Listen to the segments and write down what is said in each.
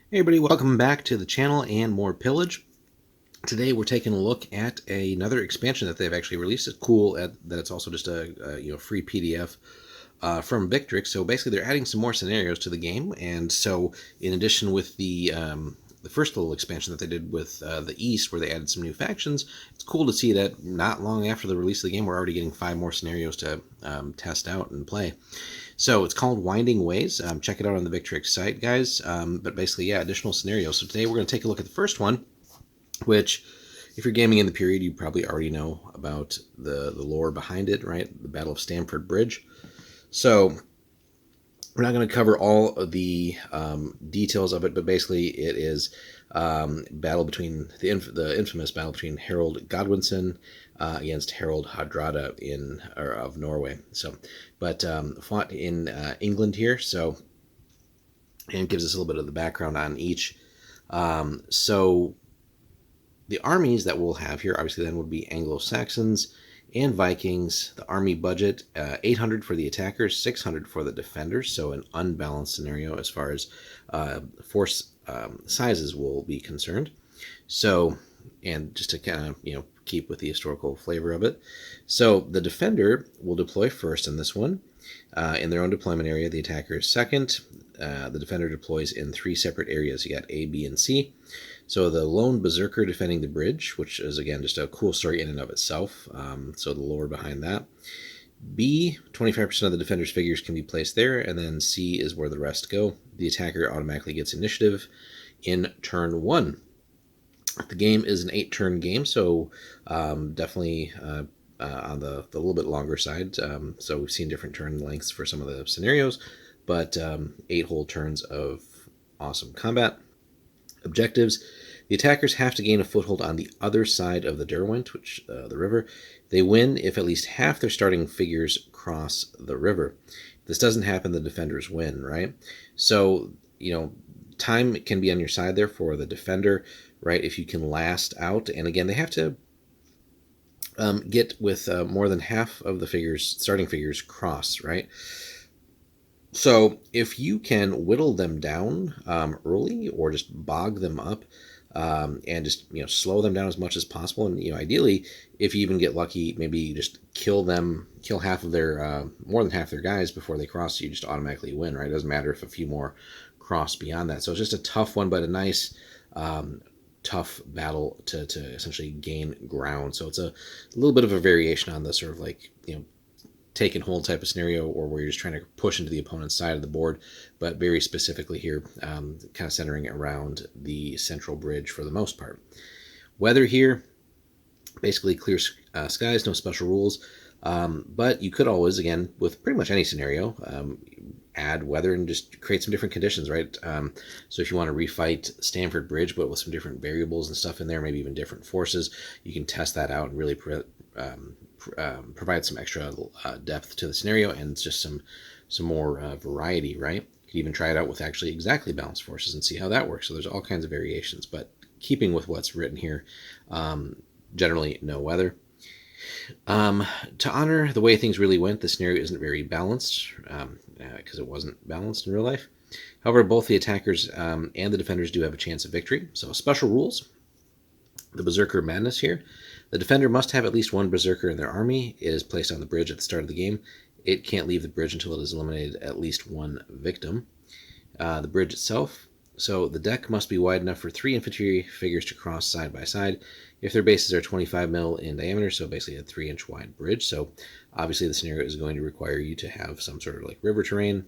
Hey everybody, welcome back to the channel and more Pillage. Today we're taking a look at another expansion that they've actually released. It's cool that it's also just a free PDF from Victorum. So basically they're adding some more scenarios to the game, and so in addition with the first little expansion that they did with the East, where they added some new factions, it's cool to see that not long after the release of the game, we're already getting 5 more scenarios to test out and play. So it's called Winding Ways. Check it out on the Victrix site, guys. But basically, yeah, additional scenarios. So today we're going to take a look at the first one, which, if you're gaming in the period, you probably already know about the lore behind it, right? The Battle of Stamford Bridge. So we're not going to cover all of the details of it, but basically it is battle between the infamous battle between Harold Godwinson against Harold Hardrada of Norway. So, but fought in England here. So, and it gives us a little bit of the background on each. So, the armies that we'll have here, obviously, then would be Anglo-Saxons and Vikings. The army budget 800 for the attackers, 600 for the defenders. So an unbalanced scenario as far as force sizes will be concerned. So, and just to kind of keep with the historical flavor of it. So the defender will deploy first in this one. In their own deployment area, the attacker is second. The defender deploys in 3 separate areas. You got A, B, and C. So the lone berserker defending the bridge, which is again just a cool story in and of itself. So the lore behind that. B, 25% of the defender's figures can be placed there, and then C is where the rest go. The attacker automatically gets initiative in turn 1. The game is an 8-turn game, so definitely on the little bit longer side. So we've seen different turn lengths for some of the scenarios, but 8 whole turns of awesome combat. Objectives: the attackers have to gain a foothold on the other side of the Derwent, which the river. They win if at least half their starting figures cross the river. If this doesn't happen, the defenders win, right? So, time can be on your side there for the defender, right? If you can last out. And again, they have to get with more than half of the starting figures cross, right? So if you can whittle them down early, or just bog them up, and just slow them down as much as possible, and ideally, if you even get lucky, maybe you just kill half of their more than half their guys before they cross, so you just automatically win, right? It doesn't matter if a few more cross beyond that. So it's just a tough one, but a nice tough battle to essentially gain ground. So it's a little bit of a variation on the sort of like take and hold type of scenario, or where you're just trying to push into the opponent's side of the board, but very specifically here, kind of centering around the central bridge for the most part. Weather here, basically clear skies, no special rules, but you could always, again, with pretty much any scenario, add weather and just create some different conditions, right? So if you want to refight Stamford Bridge, but with some different variables and stuff in there, maybe even different forces, you can test that out and really provide some extra depth to the scenario, and just some more variety, right? You could even try it out with actually exactly balanced forces and see how that works. So there's all kinds of variations, but keeping with what's written here, generally no weather. To honor the way things really went, the scenario isn't very balanced, because it wasn't balanced in real life. However, both the attackers and the defenders do have a chance of victory. So special rules: the Berserker Madness here. The defender must have at least one Berserker in their army. It is placed on the bridge at the start of the game. It can't leave the bridge until it has eliminated at least one victim. The bridge itself. So the deck must be wide enough for 3 infantry figures to cross side by side if their bases are 25 mil in diameter, so basically a 3-inch wide bridge. So obviously the scenario is going to require you to have some sort of like river terrain,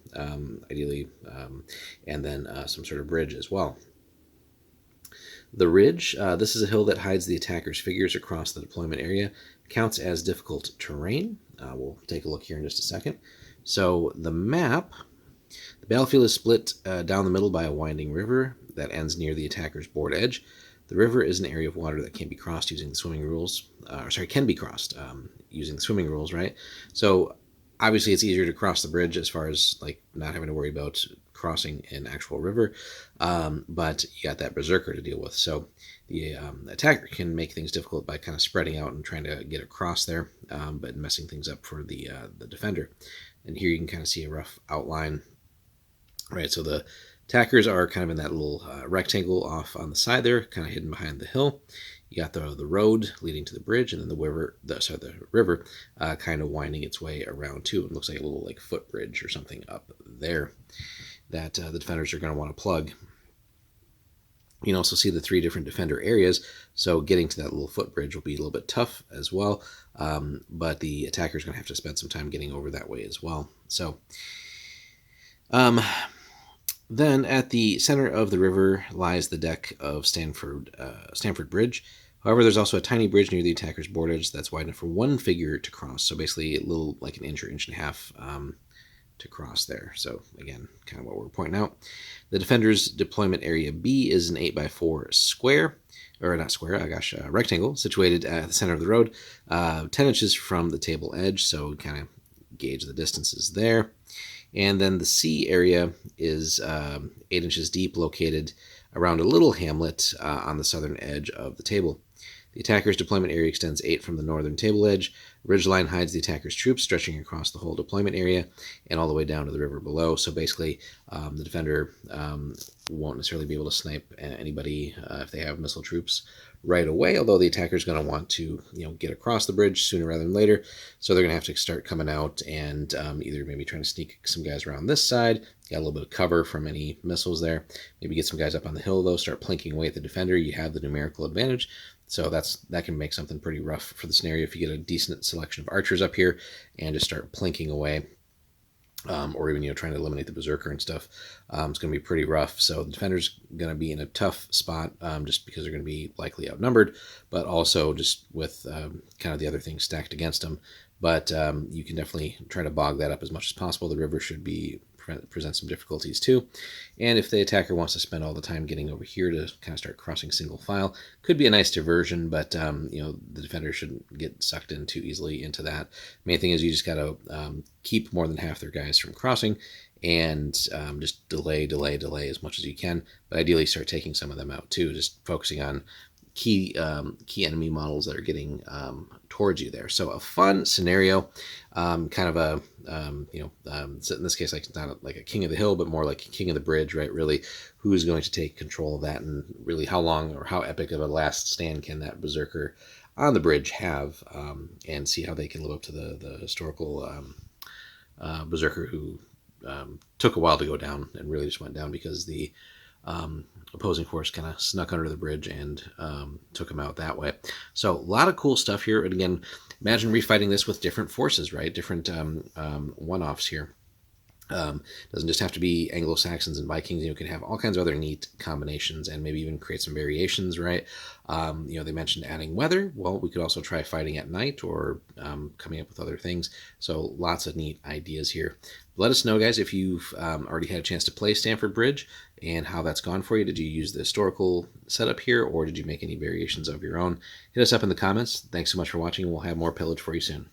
ideally, and then some sort of bridge as well. The ridge, this is a hill that hides the attacker's figures across the deployment area, counts as difficult terrain. We'll take a look here in just a second. So the map, the battlefield is split down the middle by a winding river that ends near the attacker's board edge. The river is an area of water that can be crossed using the swimming rules, using the swimming rules, right? So obviously it's easier to cross the bridge as far as like not having to worry about crossing an actual river, but you got that berserker to deal with. So the attacker can make things difficult by kind of spreading out and trying to get across there, but messing things up for the defender. And here you can kind of see a rough outline, right? So the Attackers are kind of in that little rectangle off on the side there, kind of hidden behind the hill. You got the road leading to the bridge, and then the river kind of winding its way around too. It looks like a little like footbridge or something up there that the defenders are going to want to plug. You can also see the 3 different defender areas, so getting to that little footbridge will be a little bit tough as well, but the attacker is going to have to spend some time getting over that way as well. So then at the center of the river lies the deck of Stamford Bridge. However, there's also a tiny bridge near the attacker's board edge that's wide enough for one figure to cross, so basically a little like an inch or inch and a half to cross there. So again, kind of what we're pointing out. The defender's deployment area B is an 8x4 square, or not square, rectangle, situated at the center of the road, 10 inches from the table edge, so kind of gauge the distances there. And then the C area is 8 inches deep, located around a little hamlet on the southern edge of the table. The attacker's deployment area extends 8 from the northern table edge. Ridgeline hides the attacker's troops, stretching across the whole deployment area and all the way down to the river below. So basically, the defender won't necessarily be able to snipe anybody if they have missile troops right away, although the attacker is going to want to get across the bridge sooner rather than later. So they're going to have to start coming out and either maybe trying to sneak some guys around this side, get a little bit of cover from any missiles there, maybe get some guys up on the hill, though, start plinking away at the defender. You have the numerical advantage. So that can make something pretty rough for the scenario if you get a decent selection of archers up here and just start plinking away, or even trying to eliminate the berserker and stuff. It's going to be pretty rough. So the defender's going to be in a tough spot just because they're going to be likely outnumbered, but also just with kind of the other things stacked against them. But you can definitely try to bog that up as much as possible. The river should present some difficulties too. And if the attacker wants to spend all the time getting over here to kind of start crossing single file, could be a nice diversion, but the defender shouldn't get sucked in too easily into that. Main thing is you just got to keep more than half their guys from crossing and just delay as much as you can, but ideally start taking some of them out too, just focusing on key enemy models that are getting towards you there. So a fun scenario, kind of a so in this case, like not like a king of the hill, but more like a king of the bridge, right? Really, who's going to take control of that, and really how long or how epic of a last stand can that berserker on the bridge have, and see how they can live up to the historical berserker who took a while to go down and really just went down because the opposing force kind of snuck under the bridge and took him out that way. So a lot of cool stuff here. And again, imagine refighting this with different forces, right? Different one-offs here. Doesn't just have to be Anglo-Saxons and Vikings. You can have all kinds of other neat combinations and maybe even create some variations, right? They mentioned adding weather. Well, we could also try fighting at night or coming up with other things. So lots of neat ideas here. Let us know, guys, if you've already had a chance to play Stamford Bridge and how that's gone for you. Did you use the historical setup here, or did you make any variations of your own? Hit us up in the comments. Thanks so much for watching, and we'll have more Pillage for you soon.